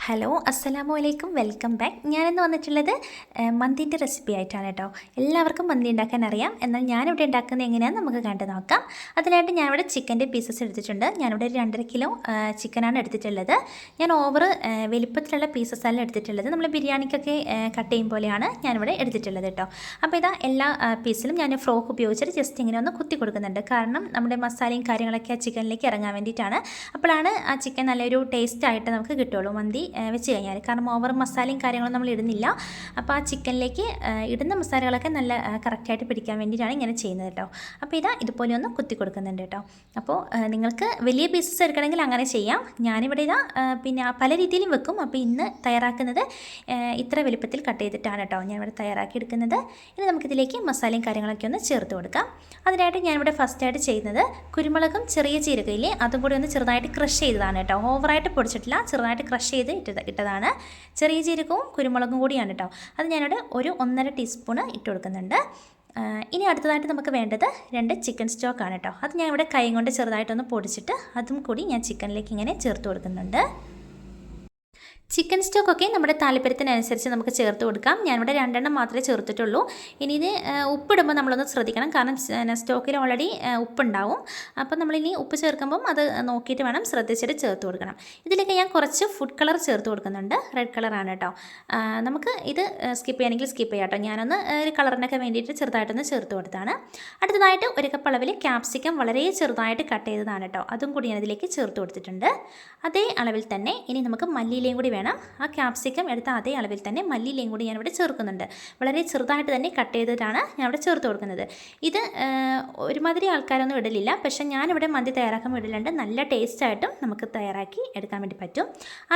Hello അസ്സലാമു അലൈക്കും, welcome back. ഞാനിന്ന് വന്നിട്ടുള്ളത് മന്തിൻ്റെ റെസിപ്പി ആയിട്ടാണ് കേട്ടോ. എല്ലാവർക്കും മന്തി ഉണ്ടാക്കാൻ അറിയാം, എന്നാൽ ഞാനിവിടെ ഉണ്ടാക്കുന്നത് എങ്ങനെയാണെന്ന് നമുക്ക് കണ്ടു നോക്കാം. അതിനായിട്ട് ഞാനിവിടെ ചിക്കൻ്റെ പീസസ് എടുത്തിട്ടുണ്ട്. ഞാനിവിടെ ഒരു 2.5 കിലോ ചിക്കനാണ് എടുത്തിട്ടുള്ളത്. ഞാൻ ഓവർ വലിപ്പത്തിലുള്ള പീസസ് അല്ല എടുത്തിട്ടുള്ളത്. നമ്മൾ ബിരിയാണിക്കൊക്കെ കട്ട് ചെയ്യും പോലെയാണ് ഞാനിവിടെ എടുത്തിട്ടുള്ളത് കേട്ടോ. അപ്പോൾ ഇതാ എല്ലാ പീസിലും ഞാൻ ഫ്രോക്ക് ഉപയോഗിച്ചിട്ട് ജസ്റ്റ് ഇങ്ങനെ ഒന്ന് കുത്തി കൊടുക്കുന്നുണ്ട്. കാരണം നമ്മുടെ മസാലയും കാര്യങ്ങളൊക്കെ ആ ചിക്കനിലേക്ക് ഇറങ്ങാൻ വേണ്ടിയിട്ടാണ്. അപ്പോഴാണ് ആ ചിക്കൻ നല്ലൊരു ടേസ്റ്റായിട്ട് നമുക്ക് കിട്ടുള്ളൂ മന്തി വെച്ച് കഴിഞ്ഞാൽ. കാരണം ഓവർ മസാലയും കാര്യങ്ങളും നമ്മൾ ഇടുന്നില്ല. അപ്പോൾ ആ ചിക്കനിലേക്ക് ഇടുന്ന മസാലകളൊക്കെ നല്ല കറക്റ്റായിട്ട് പിടിക്കാൻ വേണ്ടിയിട്ടാണ് ഇങ്ങനെ ചെയ്യുന്നത് കേട്ടോ. അപ്പോൾ ഇതുപോലെ ഒന്ന് കുത്തി കൊടുക്കുന്നുണ്ട് കേട്ടോ. അപ്പോൾ നിങ്ങൾക്ക് വലിയ പീസസ് എടുക്കണമെങ്കിൽ അങ്ങനെ ചെയ്യാം. ഞാനിവിടെ പിന്നെ പല രീതിയിലും വെക്കും. അപ്പോൾ ഇന്ന് തയ്യാറാക്കുന്നത് ഇത്ര വലുപ്പത്തിൽ കട്ട് ചെയ്തിട്ടാണ് കേട്ടോ ഞാനിവിടെ തയ്യാറാക്കി എടുക്കുന്നത്. ഇനി നമുക്കിതിലേക്ക് മസാലയും കാര്യങ്ങളൊക്കെ ഒന്ന് ചേർത്ത് കൊടുക്കാം. അതിനായിട്ട് ഞാനിവിടെ ഫസ്റ്റായിട്ട് ചെയ്യുന്നത് കുരുമുളകും ചെറിയ ജീരകയില്ലേ അതും കൂടി ഒന്ന് ചെറുതായിട്ട് ക്രഷ് ചെയ്തതാണ് കേട്ടോ. ഓവറായിട്ട് പൊടിച്ചിട്ടില്ല, ചെറുതായിട്ട് ക്രഷ് ചെയ്ത് ഇട്ടതാണ്. ചെറിയ ജീരകവും കുരുമുളകും കൂടിയാണ് കേട്ടോ. അത് ഞാനിവിടെ ഒരു 1.5 ടീസ്പൂണ് ഇട്ട് കൊടുക്കുന്നുണ്ട്. ഇനി അടുത്തതായിട്ട് നമുക്ക് വേണ്ടത് 2 ചിക്കൻ സ്റ്റോക്കാണ് കേട്ടോ. അത് ഞാൻ ഇവിടെ കൈ കൊണ്ട് ചെറുതായിട്ടൊന്ന് പൊടിച്ചിട്ട് അതും കൂടി ഞാൻ ചിക്കനിലേക്ക് ഇങ്ങനെ ചേർത്ത് കൊടുക്കുന്നുണ്ട്. ചിക്കൻ സ്റ്റോക്കൊക്കെ നമ്മുടെ താല്പര്യത്തിനനുസരിച്ച് നമുക്ക് ചേർത്ത് കൊടുക്കാം. ഞാനിവിടെ 2 എണ്ണം മാത്രമേ ചേർത്തിട്ടുള്ളൂ. ഇനി ഇത് ഉപ്പിടുമ്പോൾ നമ്മളൊന്ന് ശ്രദ്ധിക്കണം, കാരണം സ്റ്റോക്കിൽ ഓൾറെഡി ഉപ്പുണ്ടാവും. അപ്പോൾ നമ്മളിനി ഉപ്പ് ചേർക്കുമ്പം അത് നോക്കിയിട്ട് വേണം ശ്രദ്ധിച്ചിട്ട് ചേർത്ത് കൊടുക്കണം. ഇതിലേക്ക് ഞാൻ കുറച്ച് ഫുഡ് കളർ ചേർത്ത് കൊടുക്കുന്നുണ്ട്. റെഡ് കളറാണ് കേട്ടോ. നമുക്ക് ഇത് സ്കിപ്പ് ചെയ്യണമെങ്കിൽ സ്കിപ്പ് ചെയ്യാം കേട്ടോ. ഞാനൊന്ന് ഒരു കളറിനൊക്കെ വേണ്ടിയിട്ട് ചെറുതായിട്ടൊന്ന് ചേർത്ത് കൊടുത്താണ്. അടുത്തതായിട്ട് 1 കപ്പ് അളവിൽ ക്യാപ്സിക്കം വളരെ ചെറുതായിട്ട് കട്ട് ചെയ്തതാണ് കേട്ടോ. അതും കൂടി ഞാൻ ഇതിലേക്ക് ചേർത്ത് കൊടുത്തിട്ടുണ്ട്. അതേ അളവിൽ തന്നെ ഇനി നമുക്ക് മല്ലിയിലയും കൂടി വേണം. ആ ക്യാപ്സിക്കം എടുത്ത അതേ അളവിൽ തന്നെ മല്ലിയിലയും കൂടി ഞാനിവിടെ ചേർക്കുന്നുണ്ട്. വളരെ ചെറുതായിട്ട് തന്നെ കട്ട് ചെയ്തിട്ടാണ് ഞാനിവിടെ ചേർത്ത് കൊടുക്കുന്നത്. ഇത് ഒരുമാതിരി ആൾക്കാരൊന്നും ഇടലില്ല, പക്ഷേ ഞാനിവിടെ മന്തി തയ്യാറാക്കാൻ ഇടലുണ്ട്. നല്ല ടേസ്റ്റായിട്ടും നമുക്ക് തയ്യാറാക്കി എടുക്കാൻ വേണ്ടി പറ്റും.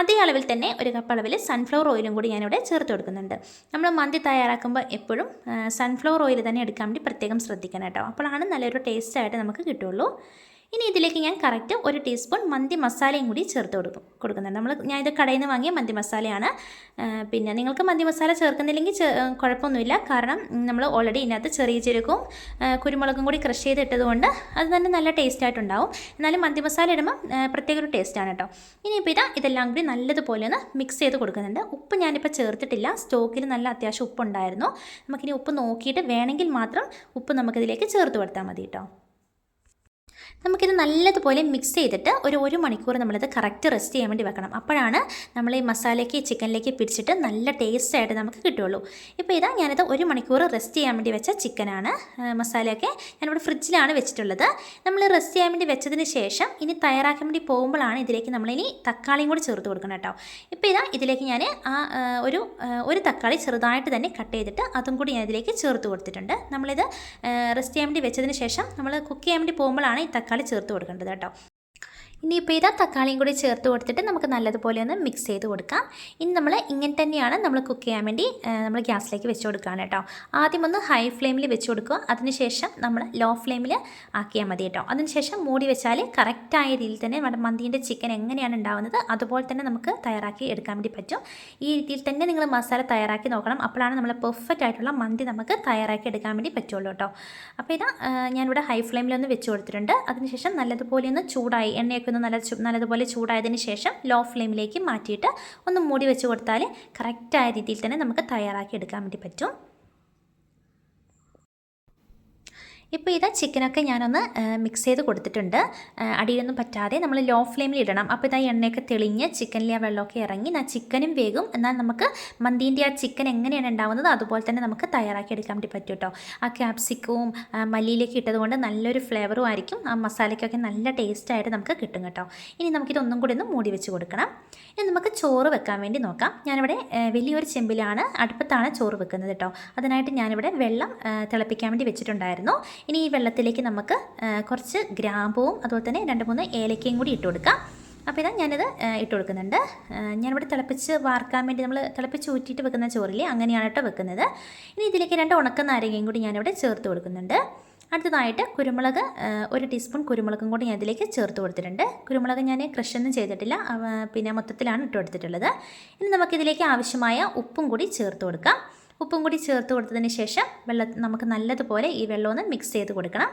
അതേ അളവിൽ തന്നെ 1 കപ്പ് അളവിൽ സൺഫ്ലവർ ഓയിലും കൂടി ഞാനിവിടെ ചേർത്ത് കൊടുക്കുന്നുണ്ട്. നമ്മൾ മന്തി തയ്യാറാക്കുമ്പോൾ എപ്പോഴും സൺഫ്ലവർ ഓയിൽ തന്നെ എടുക്കാൻ വേണ്ടി പ്രത്യേകം ശ്രദ്ധിക്കണം കേട്ടോ. അപ്പോഴാണ് നല്ലൊരു ടേസ്റ്റായിട്ട് നമുക്ക് കിട്ടുള്ളൂ. ഇനി ഇതിലേക്ക് ഞാൻ കറക്റ്റ് 1 ടീസ്പൂൺ മന്തി മസാലയും കൂടി ചേർത്ത് കൊടുക്കുന്നുണ്ട്. ഞാനിത് കടയിൽ നിന്ന് വാങ്ങിയ മന്തി മസാലയാണ്. പിന്നെ നിങ്ങൾക്ക് മന്തി മസാല ചേർക്കുന്നില്ലെങ്കിൽ കുഴപ്പമൊന്നുമില്ല, കാരണം നമ്മൾ ഓൾറെഡി ഇതിനകത്ത് ചെറിയ ജീരകവും കുരുമുളകും കൂടി ക്രഷ് ചെയ്തിട്ടതുകൊണ്ട് അത് തന്നെ നല്ല ടേസ്റ്റായിട്ടുണ്ടാവും. എന്നാലും മന്തി മസാല ഇടുമ്പോൾ പ്രത്യേക ഒരു ടേസ്റ്റാണ് കേട്ടോ. ഇനിയിപ്പോൾ ഇതെല്ലാം കൂടി നല്ലതുപോലെ ഒന്ന് മിക്സ് ചെയ്ത് കൊടുക്കുന്നുണ്ട്. ഉപ്പ് ഞാനിപ്പോൾ ചേർത്തിട്ടില്ല, സ്റ്റോക്കിൽ നല്ല അത്യാവശ്യം ഉപ്പുണ്ടായിരുന്നു. നമുക്കിനി ഉപ്പ് നോക്കിയിട്ട് വേണമെങ്കിൽ മാത്രം ഉപ്പ് നമുക്കിതിലേക്ക് ചേർത്ത് കൊടുത്താൽ മതി കേട്ടോ. നമുക്കിത് നല്ലതുപോലെ മിക്സ് ചെയ്തിട്ട് ഒരു മണിക്കൂർ നമ്മളിത് കറക്റ്റ് റെസ്റ്റ് ചെയ്യാൻ വേണ്ടി വെക്കണം. അപ്പോഴാണ് നമ്മൾ ഈ മസാലയ്ക്ക് ചിക്കനിലേക്ക് പിടിച്ചിട്ട് നല്ല ടേസ്റ്റായിട്ട് നമുക്ക് കിട്ടുള്ളൂ. ഇപ്പോൾ ഞാനിത് 1 മണിക്കൂർ റെസ്റ്റ് ചെയ്യാൻ വേണ്ടി വെച്ച ചിക്കനാണ്. മസാലയൊക്കെ ഞാനിവിടെ ഫ്രിഡ്ജിലാണ് വെച്ചിട്ടുള്ളത്. നമ്മൾ റെസ്റ്റ് ചെയ്യാൻ വേണ്ടി വെച്ചതിന് ശേഷം ഇനി തയ്യാറാക്കാൻ വേണ്ടി പോകുമ്പോഴാണ് ഇതിലേക്ക് നമ്മളിനി തക്കാളിയും കൂടി ചേർത്ത് കൊടുക്കണം കേട്ടോ. ഇപ്പോൾ ഇതിലേക്ക് ഞാൻ ഒരു തക്കാളി ചെറുതായിട്ട് തന്നെ കട്ട് ചെയ്തിട്ട് അതും കൂടി ഞാൻ ഇതിലേക്ക് ചേർത്ത് കൊടുത്തിട്ടുണ്ട്. നമ്മളിത് റെസ്റ്റ് ചെയ്യാൻ വേണ്ടി വെച്ചതിന് ശേഷം നമ്മൾ കുക്ക് ചെയ്യാൻ വേണ്ടി പോകുമ്പോഴാണ് ഈ തക്കാളി ചേർത്ത് കൊടുക്കേണ്ടത് കേട്ടോ. ഇനിയിപ്പോൾ തക്കാളിയും കൂടി ചേർത്ത് കൊടുത്തിട്ട് നമുക്ക് നല്ലതുപോലെ ഒന്ന് മിക്സ് ചെയ്ത് കൊടുക്കാം. ഇനി നമ്മൾ ഇങ്ങനെ തന്നെയാണ് നമ്മൾ കുക്ക് ചെയ്യാൻ വേണ്ടി നമ്മൾ ഗ്യാസിലേക്ക് വെച്ച് കൊടുക്കുകയാണ് കേട്ടോ. ആദ്യം ഒന്ന് ഹൈ ഫ്ലെയിമിൽ വെച്ച് കൊടുക്കുക, അതിനുശേഷം നമ്മൾ ലോ ഫ്ലെയിമിൽ ആക്കിയാൽ മതി കേട്ടോ. അതിനുശേഷം മൂടി വെച്ചാൽ കറക്റ്റായ രീതിയിൽ തന്നെ നമ്മുടെ മന്തീൻ്റെ ചിക്കൻ എങ്ങനെയാണ് ഉണ്ടാകുന്നത് അതുപോലെ തന്നെ നമുക്ക് തയ്യാറാക്കി എടുക്കാൻ വേണ്ടി പറ്റും. ഈ രീതിയിൽ തന്നെ നിങ്ങൾ മസാല തയ്യാറാക്കി നോക്കണം. അപ്പോഴാണ് നമ്മൾ പെർഫെക്റ്റ് ആയിട്ടുള്ള മന്തി നമുക്ക് തയ്യാറാക്കി എടുക്കാൻ വേണ്ടി പറ്റുള്ളൂ കേട്ടോ. അപ്പോൾ ഞാനിവിടെ ഹൈ ഫ്ലെയിമിലൊന്ന് വെച്ച് കൊടുത്തിട്ടുണ്ട്. അതിനുശേഷം നല്ലതുപോലെ ഒന്ന് ചൂടായി എണ്ണയൊക്കെ നല്ലതുപോലെ ചൂടായതിന് ശേഷം ലോ ഫ്ലെയിമിലേക്ക് മാറ്റിയിട്ട് ഒന്ന് മൂടി വെച്ച് കൊടുത്താൽ കറക്റ്റായ രീതിയിൽ തന്നെ നമുക്ക് തയ്യാറാക്കി എടുക്കാൻ വേണ്ടി പറ്റും. ഇപ്പോൾ ചിക്കനൊക്കെ ഞാനൊന്ന് മിക്സ് ചെയ്ത് കൊടുത്തിട്ടുണ്ട്. അടിയിലൊന്നും പറ്റാതെ നമ്മൾ ലോ ഫ്ലെയിമിൽ ഇടണം. അപ്പോൾ എണ്ണയൊക്കെ തെളിഞ്ഞ് ചിക്കനിലെ ആ വെള്ളമൊക്കെ ഇറങ്ങി ചിക്കനും വേഗം. എന്നാൽ നമുക്ക് മന്തീൻ്റെ ആ ചിക്കൻ എങ്ങനെയാണ് ഉണ്ടാകുന്നത് അതുപോലെ തന്നെ നമുക്ക് തയ്യാറാക്കി എടുക്കാൻ വേണ്ടി പറ്റും കേട്ടോ. ആ ക്യാപ്സിക്കവും മല്ലിയിലേക്ക് ഇട്ടതുകൊണ്ട് നല്ലൊരു ഫ്ലേവറും ആയിരിക്കും. ആ മസാലയ്ക്കൊക്കെ നല്ല ടേസ്റ്റായിട്ട് നമുക്ക് കിട്ടും കേട്ടോ. ഇനി നമുക്കിതൊന്നും കൂടി ഒന്ന് മൂടി വെച്ച് കൊടുക്കണം. ഇനി നമുക്ക് ചോറ് വെക്കാൻ വേണ്ടി നോക്കാം. ഞാനിവിടെ വലിയൊരു ചെമ്പിലാണ് അടുപ്പത്താണ് ചോറ് വെക്കുന്നത് കേട്ടോ. അതിനായിട്ട് ഞാനിവിടെ വെള്ളം തിളപ്പിക്കാൻ വേണ്ടി വെച്ചിട്ടുണ്ടായിരുന്നു. ഇനി ഈ വെള്ളത്തിലേക്ക് നമുക്ക് കുറച്ച് ഗ്രാമ്പൂവും അതുപോലെ തന്നെ 2-3 ഏലക്കയും കൂടി ഇട്ട് കൊടുക്കാം. അപ്പോൾ ഞാനിത് ഇട്ട് കൊടുക്കുന്നുണ്ട്. ഞാനിവിടെ തിളപ്പിച്ച് വാർക്കാൻ വേണ്ടി നമ്മൾ തിളപ്പിച്ച് ഊറ്റിയിട്ട് വെക്കുന്ന ചോറില്ലേ, അങ്ങനെയാണ് കേട്ടോ വെക്കുന്നത്. ഇനി ഇതിലേക്ക് 2 ഉണക്ക നാരങ്ങയും കൂടി ഞാനിവിടെ ചേർത്ത് കൊടുക്കുന്നുണ്ട്. അടുത്തതായിട്ട് കുരുമുളക് 1 ടീസ്പൂൺ കുരുമുളകും കൂടി ഞാൻ ഇതിലേക്ക് ചേർത്ത് കൊടുത്തിട്ടുണ്ട്. കുരുമുളക് ഞാൻ ക്രഷൊന്നും ചെയ്തിട്ടില്ല, പിന്നെ മൊത്തത്തിലാണ് ഇട്ട് കൊടുത്തിട്ടുള്ളത്. ഇനി നമുക്കിതിലേക്ക് ആവശ്യമായ ഉപ്പും കൂടി ചേർത്ത് കൊടുക്കാം. ഉപ്പും കൂടി ചേർത്ത് കൊടുത്തതിന് ശേഷം നമുക്ക് നല്ലതുപോലെ ഈ വെള്ളം ഒന്ന് മിക്സ് ചെയ്ത് കൊടുക്കണം.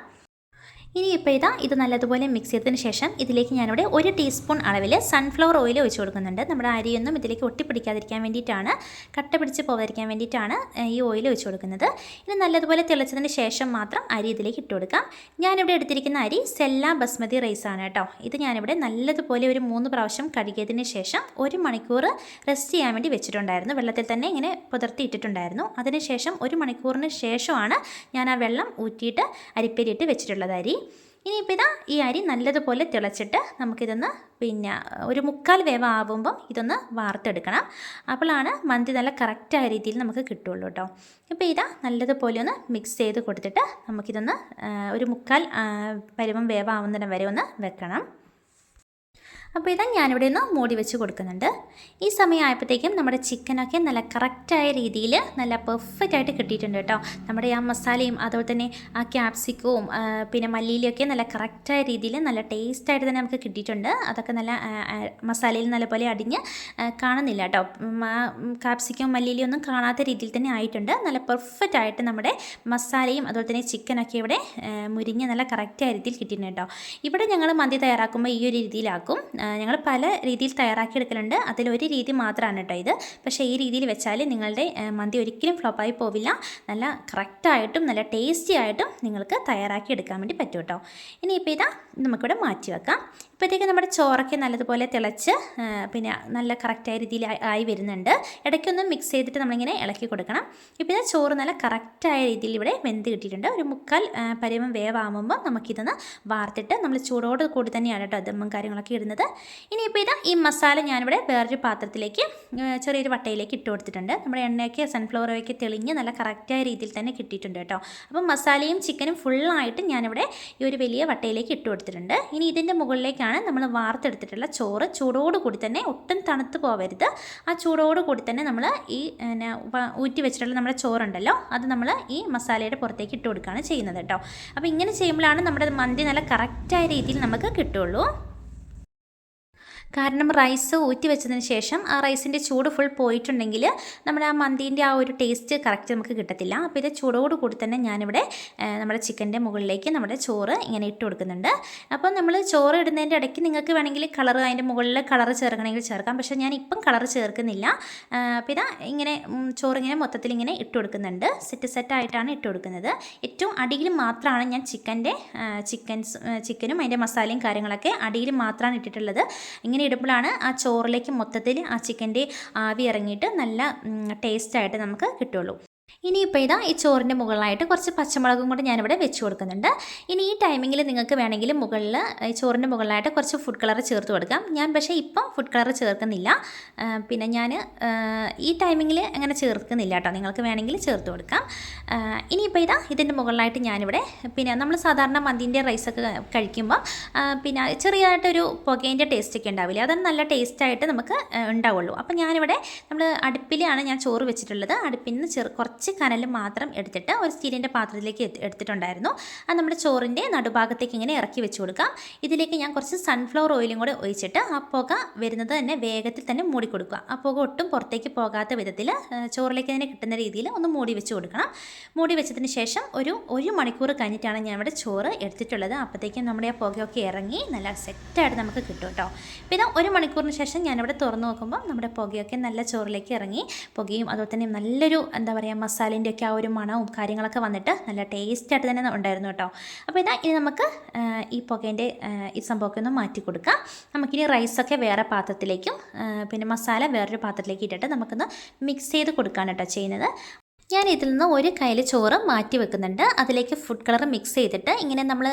ഇനിയിപ്പോൾ ഇത് നല്ലതുപോലെ മിക്സ് ചെയ്തതിന് ശേഷം ഇതിലേക്ക് ഞാനിവിടെ 1 ടീസ്പൂൺ അളവിൽ സൺഫ്ലവർ ഓയിൽ ഒഴിച്ച് കൊടുക്കുന്നുണ്ട്. നമ്മുടെ അരിയൊന്നും ഇതിലേക്ക് ഒട്ടിപ്പിടിക്കാതിരിക്കാൻ വേണ്ടിയിട്ടാണ്, കട്ട പിടിച്ച് പോകാതിരിക്കാൻ വേണ്ടിയിട്ടാണ് ഈ ഓയിൽ ഒഴിച്ച് കൊടുക്കുന്നത്. ഇനി നല്ലതുപോലെ തിളച്ചതിന് ശേഷം മാത്രം അരി ഇതിലേക്ക് ഇട്ട് കൊടുക്കാം. ഞാനിവിടെ എടുത്തിരിക്കുന്ന അരി സെല്ല ബസ്മതി റൈസാണ് കേട്ടോ. ഇത് ഞാനിവിടെ നല്ലതുപോലെ ഒരു 3 പ്രാവശ്യം കഴുകിയതിന് ശേഷം 1 മണിക്കൂർ റെസ്റ്റ് ചെയ്യാൻ വേണ്ടി വെച്ചിട്ടുണ്ടായിരുന്നു. വെള്ളത്തിൽ തന്നെ ഇങ്ങനെ പുതിർത്തി ഇട്ടിട്ടുണ്ടായിരുന്നു. അതിനുശേഷം 1 മണിക്കൂറിന് ശേഷമാണ് ഞാൻ ആ വെള്ളം ഊറ്റിയിട്ട് അരിപ്പരിയിട്ട് വെച്ചിട്ടുള്ളത് അരി. ഇനിയിപ്പോൾ ഈ അരി നല്ലതുപോലെ തിളച്ചിട്ട് നമുക്കിതൊന്ന് ഒരു 1/4 വേവ് ആവുമ്പം ഇതൊന്ന് വാർത്തെടുക്കണം. അപ്പോഴാണ് മന്തി നല്ല കറക്റ്റായ രീതിയിൽ നമുക്ക് കിട്ടുള്ളൂ കേട്ടോ. ഇപ്പോൾ നല്ലതുപോലെ ഒന്ന് മിക്സ് ചെയ്ത് കൊടുത്തിട്ട് നമുക്കിതൊന്ന് ഒരു 1/4 പരുവം വേവാവുന്നിടം വരെ ഒന്ന് വെക്കണം. അപ്പോൾ ഞാനിവിടെ ഒന്ന് മൂടി വെച്ച് കൊടുക്കുന്നുണ്ട്. ഈ സമയമായപ്പോഴത്തേക്കും നമ്മുടെ ചിക്കനൊക്കെ നല്ല കറക്റ്റായ രീതിയിൽ നല്ല പെർഫെക്റ്റ് ആയിട്ട് കിട്ടിയിട്ടുണ്ട് കേട്ടോ. നമ്മുടെ ആ മസാലയും അതുപോലെ തന്നെ ആ ക്യാപ്സിക്കവും പിന്നെ മല്ലിയിലൊക്കെ നല്ല കറക്റ്റായ രീതിയിൽ നല്ല ടേസ്റ്റായിട്ട് തന്നെ നമുക്ക് കിട്ടിയിട്ടുണ്ട്. അതൊക്കെ നല്ല മസാലയിൽ നല്ലപോലെ അടിഞ്ഞ് കാണുന്നില്ല കേട്ടോ. ക്യാപ്സിക്കവും മല്ലിയിലും ഒന്നും കാണാത്ത രീതിയിൽ തന്നെ ആയിട്ടുണ്ട്. നല്ല പെർഫെക്റ്റ് ആയിട്ട് നമ്മുടെ മസാലയും അതുപോലെ തന്നെ ചിക്കനൊക്കെ ഇവിടെ മുരിഞ്ഞ് നല്ല കറക്റ്റായ രീതിയിൽ കിട്ടിയിട്ടുണ്ട് കേട്ടോ. ഇവിടെ ഞങ്ങൾ മന്തി തയ്യാറാക്കുമ്പോൾ ഈ ഒരു രീതിയിലാക്കും. ഞങ്ങൾ പല രീതിയിൽ തയ്യാറാക്കിയെടുക്കലുണ്ട്. അതിലൊരു രീതി മാത്രമാണ് കേട്ടോ ഇത്. പക്ഷേ ഈ രീതിയിൽ വെച്ചാൽ നിങ്ങളുടെ മന്തി ഒരിക്കലും ഫ്ലോപ്പായി പോവില്ല. നല്ല കറക്റ്റായിട്ടും നല്ല ടേസ്റ്റി ആയിട്ടും നിങ്ങൾക്ക് തയ്യാറാക്കി എടുക്കാൻ വേണ്ടി പറ്റും കേട്ടോ. ഇനിയിപ്പോൾ നമുക്കിവിടെ മാറ്റി വെക്കാം. ഇപ്പോഴത്തേക്ക് നമ്മുടെ ചോറൊക്കെ നല്ലതുപോലെ തിളച്ച് നല്ല കറക്റ്റായ രീതിയിൽ ആയി വരുന്നുണ്ട്. ഇടയ്ക്കൊന്ന് മിക്സ് ചെയ്തിട്ട് നമ്മളിങ്ങനെ ഇളക്കി കൊടുക്കണം. ഇപ്പോൾ ചോറ് നല്ല കറക്റ്റായ രീതിയിൽ ഇവിടെ വെന്ത് കിട്ടിയിട്ടുണ്ട്. ഒരു 1/4 പരുവം വേവാകുമ്പോൾ നമുക്കിതൊന്ന് വാർത്തിട്ട് നമ്മൾ ചൂടോട് കൂടി തന്നെയാണ് കേട്ടോ ദമ്മും കാര്യങ്ങളൊക്കെ ഇടുന്നത്. ഇനിയിപ്പോൾ ഈ മസാല ഞാനിവിടെ വേറൊരു പാത്രത്തിലേക്ക് ചെറിയൊരു വട്ടയിലേക്ക് ഇട്ട് കൊടുത്തിട്ടുണ്ട്. നമ്മുടെ എണ്ണയൊക്കെ സൺഫ്ലവർ ഓയിലൊക്കെ തെളിഞ്ഞ് നല്ല കറക്റ്റായ രീതിയിൽ തന്നെ കിട്ടിയിട്ടുണ്ട് കേട്ടോ. അപ്പം മസാലയും ചിക്കനും ഫുള്ളായിട്ട് ഞാനിവിടെ ഈ ഒരു വലിയ വട്ടയിലേക്ക് ഇട്ട് കൊടുത്തിട്ടുണ്ട്. ഇനി ഇതിൻ്റെ മുകളിലേക്കാണ് നമ്മൾ വാർത്തെടുത്തിട്ടുള്ള ചോറ് ചൂടോടുകൂടി തന്നെ, ഒട്ടും തണുത്ത് പോവരുത്, ആ ചൂടോടുകൂടി തന്നെ നമ്മൾ ഈ ഊറ്റി വെച്ചിട്ടുള്ള നമ്മുടെ ചോറുണ്ടല്ലോ അത് നമ്മൾ ഈ മസാലയുടെ പുറത്തേക്ക് ഇട്ട് കൊടുക്കുകയാണ് ചെയ്യുന്നത് കേട്ടോ. അപ്പോൾ ഇങ്ങനെ ചെയ്യുമ്പോഴാണ് നമ്മുടെ മന്തി നല്ല കറക്റ്റായ രീതിയിൽ നമുക്ക് കിട്ടുള്ളൂ. കാരണം റൈസ് ഊറ്റി വെച്ചതിന് ശേഷം ആ റൈസിൻ്റെ ചൂട് ഫുൾ പോയിട്ടുണ്ടെങ്കിൽ നമ്മുടെ ആ മന്തീൻ്റെ ആ ഒരു ടേസ്റ്റ് കറക്റ്റ് നമുക്ക് കിട്ടത്തില്ല. അപ്പോൾ ഇത് ചൂടോട് കൂടി തന്നെ ഞാനിവിടെ നമ്മുടെ ചിക്കൻ്റെ മുകളിലേക്ക് നമ്മുടെ ചോറ് ഇങ്ങനെ ഇട്ട് കൊടുക്കുന്നുണ്ട്. അപ്പോൾ നമ്മൾ ചോറ് ഇടുന്നതിൻ്റെ ഇടയ്ക്ക് നിങ്ങൾക്ക് വേണമെങ്കിൽ കളർ അതിൻ്റെ മുകളിൽ കളർ ചേർക്കണമെങ്കിൽ ചേർക്കാം. പക്ഷേ ഞാൻ ഇപ്പം കളർ ചേർക്കുന്നില്ല. അപ്പോൾ ഇങ്ങനെ ചോറിങ്ങനെ മൊത്തത്തിൽ ഇങ്ങനെ ഇട്ട് കൊടുക്കുന്നുണ്ട്. സെറ്റായിട്ടാണ് ഇട്ട് കൊടുക്കുന്നത്. ഏറ്റവും അടിയിൽ മാത്രമാണ് ഞാൻ ചിക്കനും അതിൻ്റെ മസാലയും കാര്യങ്ങളൊക്കെ അടിയിൽ മാത്രമാണ് ഇട്ടിട്ടുള്ളത്. ഇങ്ങനെ ഇടുമ്പോഴാണ് ആ ചോറിലേക്ക് മൊത്തത്തിൽ ആ ചിക്കൻ്റെ ആവി ഇറങ്ങിയിട്ട് നല്ല ടേസ്റ്റായിട്ട് നമുക്ക് കിട്ടുള്ളൂ. ഇനിയിപ്പോൾ ഈ ചോറിൻ്റെ മുകളിലായിട്ട് കുറച്ച് പച്ചമുളകും കൂടി ഞാനിവിടെ വെച്ച് കൊടുക്കുന്നുണ്ട്. ഇനി ഈ ടൈമിങ്ങിൽ നിങ്ങൾക്ക് വേണമെങ്കിൽ മുകളിൽ ഈ ചോറിൻ്റെ മുകളിലായിട്ട് കുറച്ച് ഫുഡ് കളർ ചേർത്ത് കൊടുക്കാം. ഞാൻ പക്ഷേ ഇപ്പം ഫുഡ് കളർ ചേർക്കുന്നില്ല. ഞാൻ ഈ ടൈമിങ്ങിൽ അങ്ങനെ ചേർക്കുന്നില്ല കേട്ടോ. നിങ്ങൾക്ക് വേണമെങ്കിൽ ചേർത്ത് കൊടുക്കാം. ഇനിയിപ്പോൾ ഇതിൻ്റെ മുകളിലായിട്ട് ഞാനിവിടെ നമ്മൾ സാധാരണ മന്തിൻ്റെ റൈസൊക്കെ കഴിക്കുമ്പോൾ ചെറിയതായിട്ടൊരു പുകേൻ്റെ ടേസ്റ്റൊക്കെ ഉണ്ടാവില്ലേ, അതാണ് നല്ല ടേസ്റ്റായിട്ട് നമുക്ക് ഉണ്ടാവുള്ളൂ. അപ്പോൾ ഞാനിവിടെ നമ്മൾ അടുപ്പിലാണ് ഞാൻ ചോറ് വെച്ചിട്ടുള്ളത്. അടുപ്പിൽ നിന്ന് കുറച്ച് കനൽ മാത്രം എടുത്തിട്ട് ഒരു സ്റ്റീലിൻ്റെ പാത്രത്തിലേക്ക് എടുത്തിട്ടുണ്ടായിരുന്നു. അത് നമ്മുടെ ചോറിൻ്റെ നടുഭാഗത്തേക്ക് ഇങ്ങനെ ഇറക്കി വെച്ച് കൊടുക്കാം. ഇതിലേക്ക് ഞാൻ കുറച്ച് സൺഫ്ലവർ ഓയിലും കൂടെ ഒഴിച്ചിട്ട് ആ പുക വരുന്നത് തന്നെ വേഗത്തിൽ തന്നെ മൂടി കൊടുക്കുക. ആ പുക ഒട്ടും പുറത്തേക്ക് പോകാത്ത വിധത്തിൽ ചോറിലേക്ക് തന്നെ കിട്ടുന്ന രീതിയിൽ ഒന്ന് മൂടി വെച്ച് കൊടുക്കണം. മൂടി വെച്ചതിന് ശേഷം ഒരു മണിക്കൂർ കഴിഞ്ഞിട്ടാണ് ഞാൻ ഇവിടെ ചോറ് എടുത്തിട്ടുള്ളത്. അപ്പോഴത്തേക്കും നമ്മുടെ ആ പുകയൊക്കെ ഇറങ്ങി നല്ല സെറ്റായിട്ട് നമുക്ക് കിട്ടും കേട്ടോ. പിന്നെ 1 മണിക്കൂറിന് ശേഷം ഞാനിവിടെ തുറന്ന് നോക്കുമ്പോൾ നമ്മുടെ പുകയൊക്കെ നല്ല ചോറിലേക്ക് ഇറങ്ങി, പുകയും അതുപോലെ തന്നെ നല്ലൊരു മസാലേൻ്റെ ഒക്കെ ആ ഒരു മണവും കാര്യങ്ങളൊക്കെ വന്നിട്ട് നല്ല ടേസ്റ്റായിട്ട് തന്നെ ഉണ്ടായിരുന്നു കേട്ടോ. അപ്പോൾ ഇനി നമുക്ക് ഈ പുകേൻ്റെ ഈ സംഭവമൊക്കെ ഒന്ന് മാറ്റി കൊടുക്കാം. നമുക്കിനി റൈസൊക്കെ വേറെ പാത്രത്തിലേക്കും മസാല വേറൊരു പാത്രത്തിലേക്ക് ഇട്ടിട്ട് നമുക്കൊന്ന് മിക്സ് ചെയ്ത് കൊടുക്കുകയാണ് കേട്ടോ ചെയ്യുന്നത്. ഞാൻ ഇതിൽ നിന്ന് ഒരു കയ്യിൽ ചോറ് മാറ്റി വെക്കുന്നുണ്ട്. അതിലേക്ക് ഫുഡ് കളർ മിക്സ് ചെയ്തിട്ട് ഇങ്ങനെ നമ്മൾ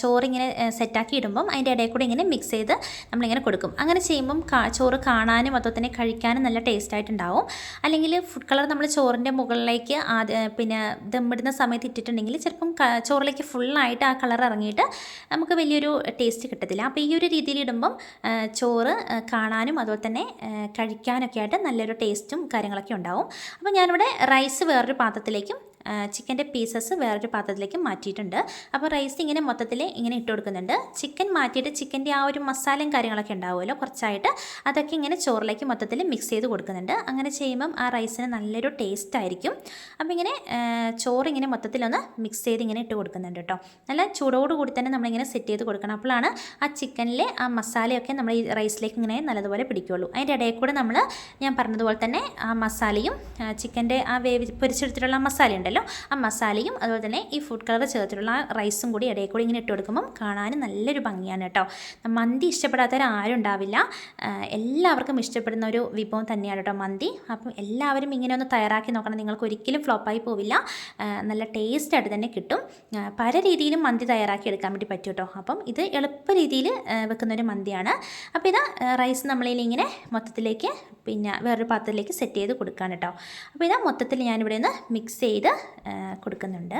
ചോറിങ്ങനെ സെറ്റാക്കി ഇടുമ്പം അതിൻ്റെ ഇടയിൽ കൂടെ ഇങ്ങനെ മിക്സ് ചെയ്ത് നമ്മളിങ്ങനെ കൊടുക്കും. അങ്ങനെ ചെയ്യുമ്പം ചോറ് കാണാനും അതുപോലെ തന്നെ കഴിക്കാനും നല്ല ടേസ്റ്റായിട്ടുണ്ടാവും. അല്ലെങ്കിൽ ഫുഡ് കളർ നമ്മൾ ചോറിൻ്റെ മുകളിലേക്ക് ദമ്മിടുന്ന സമയത്ത് ഇട്ടിട്ടുണ്ടെങ്കിൽ ചിലപ്പം ചോറിലേക്ക് ഫുള്ളായിട്ട് ആ കളർ ഇറങ്ങിയിട്ട് നമുക്ക് വലിയൊരു ടേസ്റ്റ് കിട്ടത്തില്ല. അപ്പോൾ ഈ ഒരു രീതിയിൽ ഇടുമ്പം ചോറ് കാണാനും അതുപോലെ തന്നെ കഴിക്കാനൊക്കെ ആയിട്ട് നല്ലൊരു ടേസ്റ്റും കാര്യങ്ങളൊക്കെ ഉണ്ടാവും. അപ്പോൾ ഞാനിവിടെ റൈസ് വേറൊരു പാത്രത്തിലേക്കും ചിക്കൻ്റെ പീസസ് വേറൊരു പാത്രത്തിലേക്ക് മാറ്റിയിട്ടുണ്ട്. അപ്പോൾ റൈസ് ഇങ്ങനെ മൊത്തത്തിൽ ഇങ്ങനെ ഇട്ട് കൊടുക്കുന്നുണ്ട്. ചിക്കൻ മാറ്റിയിട്ട് ചിക്കൻ്റെ ആ ഒരു മസാലയും കാര്യങ്ങളൊക്കെ ഉണ്ടാവുമല്ലോ കുറച്ചായിട്ട്, അതൊക്കെ ഇങ്ങനെ ചോറിലേക്ക് മൊത്തത്തിൽ മിക്സ് ചെയ്ത് കൊടുക്കുന്നുണ്ട്. അങ്ങനെ ചെയ്യുമ്പം ആ റൈസിന് നല്ലൊരു ടേസ്റ്റ് ആയിരിക്കും. അപ്പോൾ ഇങ്ങനെ ചോറിങ്ങനെ മൊത്തത്തിലൊന്ന് മിക്സ് ചെയ്ത് ഇങ്ങനെ ഇട്ട് കൊടുക്കുന്നുണ്ട് കേട്ടോ. നല്ല ചൂടോടുകൂടി തന്നെ നമ്മളിങ്ങനെ സെറ്റ് ചെയ്ത് കൊടുക്കണം. അപ്പോഴാണ് ആ ചിക്കനിലെ ആ മസാലയൊക്കെ നമ്മൾ ഈ റൈസിലേക്ക് ഇങ്ങനെ നല്ലതുപോലെ പിടിക്കുകയുള്ളൂ. അതിൻ്റെ ഇടയിൽ കൂടെ ഞാൻ പറഞ്ഞതുപോലെ തന്നെ ആ മസാലയും ചിക്കൻ്റെ ആ പൊരിച്ചെടുത്തിട്ടുള്ള മസാല ഉണ്ടല്ലോ, ആ മസാലയും അതുപോലെ തന്നെ ഈ ഫുഡ് കളർ ചേർത്തിട്ടുള്ള റൈസും കൂടി ഇടയിൽ കൂടി ഇങ്ങനെ ഇട്ട് കൊടുക്കുമ്പം കാണാൻ നല്ലൊരു ഭംഗിയാണ് കേട്ടോ. മന്തി ഇഷ്ടപ്പെടാത്തവരാരും ഉണ്ടാവില്ല. എല്ലാവർക്കും ഇഷ്ടപ്പെടുന്ന ഒരു വിഭവം തന്നെയാണ് കേട്ടോ മന്തി. അപ്പം എല്ലാവരും ഇങ്ങനെ ഒന്ന് തയ്യാറാക്കി നോക്കണം. നിങ്ങൾക്ക് ഒരിക്കലും ഫ്ലോപ്പായി പോവില്ല. നല്ല ടേസ്റ്റായിട്ട് തന്നെ കിട്ടും. പല രീതിയിലും മന്തി തയ്യാറാക്കി എടുക്കാൻ വേണ്ടി പറ്റും കേട്ടോ. അപ്പം ഇത് എളുപ്പ രീതിയിൽ വെക്കുന്നൊരു മന്തിയാണ്. അപ്പോൾ ഇത് റൈസ് നമ്മളിങ്ങനെ മൊത്തത്തിലേക്ക് വേറൊരു പാത്രത്തിലേക്ക് സെറ്റ് ചെയ്ത് കൊടുക്കുകയാണ് കേട്ടോ. അപ്പോൾ ഇത് മൊത്തത്തിൽ ഞാനിവിടെ നിന്ന് മിക്സ് ചെയ്ത് കൊടുക്കുന്നുണ്ട്.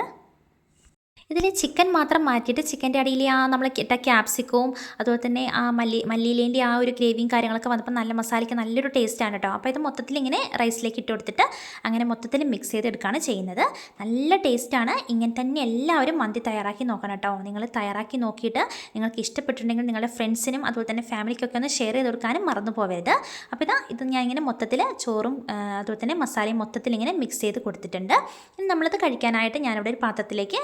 ഇതിൽ ചിക്കൻ മാത്രം മാറ്റിയിട്ട് ചിക്കൻ്റെ അടിയിൽ ആ നമ്മൾ ഇട്ട ക്യാപ്സിക്കവും അതുപോലെ തന്നെ ആ മല്ലിയിലേൻ്റെ ആ ഒരു ഗ്രേവിയും കാര്യങ്ങളൊക്കെ വന്നപ്പോൾ നല്ല മസാലയ്ക്ക് നല്ലൊരു ടേസ്റ്റാണ് കേട്ടോ. അപ്പോൾ ഇത് മൊത്തത്തിൽ ഇങ്ങനെ റൈസിലേക്ക് ഇട്ട് കൊടുത്തിട്ട് അങ്ങനെ മൊത്തത്തിൽ മിക്സ് ചെയ്തെടുക്കുകയാണ് ചെയ്യുന്നത്. നല്ല ടേസ്റ്റാണ്. ഇങ്ങനെ തന്നെ എല്ലാവരും മന്തി തയ്യാറാക്കി നോക്കണം കേട്ടോ. നിങ്ങൾ തയ്യാറാക്കി നോക്കിയിട്ട് നിങ്ങൾക്ക് ഇഷ്ടപ്പെട്ടിട്ടുണ്ടെങ്കിൽ നിങ്ങളുടെ ഫ്രണ്ട്സിനും അതുപോലെ തന്നെ ഫാമിലിക്കൊക്കെ ഒന്ന് ഷെയർ ചെയ്ത് കൊടുക്കാനും മറന്നു പോകരുത്. അപ്പോൾ ഇത് ഞാൻ ഇങ്ങനെ മൊത്തത്തിൽ ചോറും അതുപോലെ തന്നെ മസാലയും മൊത്തത്തിൽ ഇങ്ങനെ മിക്സ് ചെയ്ത് കൊടുത്തിട്ടുണ്ട്. ഇനി നമ്മളിത് കഴിക്കാനായിട്ട് ഞാനിവിടെ ഒരു പാത്രത്തിലേക്ക്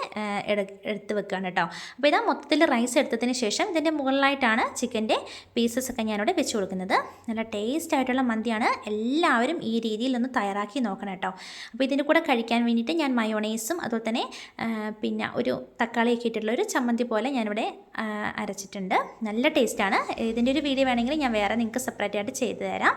എടുത്ത് വെക്കുകയാണ് കേട്ടോ. അപ്പോൾ ഇതാ മൊത്തത്തിൽ റൈസ് എടുത്തതിന് ശേഷം ഇതിൻ്റെ മുകളിലായിട്ടാണ് ചിക്കൻ്റെ പീസസൊക്കെ ഞാനിവിടെ വെച്ച് കൊടുക്കുന്നത്. നല്ല ടേസ്റ്റ് ആയിട്ടുള്ള മന്തിയാണ്. എല്ലാവരും ഈ രീതിയിലൊന്ന് തയ്യാറാക്കി നോക്കണം കേട്ടോ. അപ്പോൾ ഇതിൻ്റെ കൂടെ കഴിക്കാൻ വേണ്ടിയിട്ട് ഞാൻ മയോണൈസും അതുപോലെ തന്നെ ഒരു തക്കാളിയൊക്കെ ഇട്ടിട്ടുള്ള ഒരു ചമ്മന്തി പോലെ ഞാനിവിടെ അരച്ചിട്ടുണ്ട്. നല്ല ടേസ്റ്റാണ്. ഇതിൻ്റെ ഒരു വീഡിയോ വേണമെങ്കിൽ ഞാൻ വേറെ നിങ്ങൾക്ക് സെപ്പറേറ്റ് ആയിട്ട് ചെയ്തു തരാം.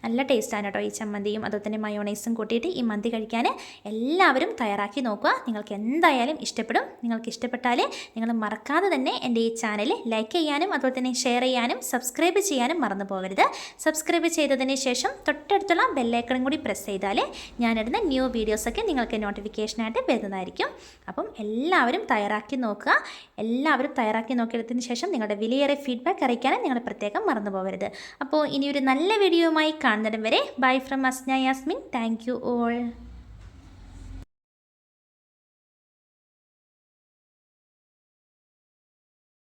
നല്ല ടേസ്റ്റാണ് കേട്ടോ ഈ ചമ്മന്തിയും അതുപോലെ തന്നെ മയോണൈസും കൂട്ടിയിട്ട് ഈ മന്തി കഴിക്കാൻ എല്ലാവരും തയ്യാറാക്കി നോക്കുക. നിങ്ങൾക്ക് എന്തായാലും ഇഷ്ടപ്പെടും. നിങ്ങൾക്ക് ഇഷ്ടപ്പെട്ടാൽ നിങ്ങൾ മറക്കാതെ തന്നെ എൻ്റെ ഈ ചാനൽ ലൈക്ക് ചെയ്യാനും അതുപോലെ തന്നെ ഷെയർ ചെയ്യാനും സബ്സ്ക്രൈബ് ചെയ്യാനും മറന്നു പോകരുത്. സബ്സ്ക്രൈബ് ചെയ്തതിന് ശേഷം തൊട്ടടുത്തുള്ള ബെല്ലൈക്കണും കൂടി പ്രസ് ചെയ്താൽ ഞാനിടുന്ന ന്യൂ വീഡിയോസൊക്കെ നിങ്ങൾക്ക് നോട്ടിഫിക്കേഷനായിട്ട് വരുന്നതായിരിക്കും. അപ്പം എല്ലാവരും തയ്യാറാക്കി നോക്കുക. എല്ലാവരും തയ്യാറാക്കി നോക്കിയതിന് ശേഷം നിങ്ങളുടെ വിലയേറെ ഫീഡ്ബാക്ക് അറിയിക്കാനും നിങ്ങൾ പ്രത്യേകം മറന്നു പോകരുത്. അപ്പോൾ ഇനിയൊരു നല്ല വീഡിയോയുമായി കാണുന്നിടം വരെ bye from Asna Yasmin. Thank you all.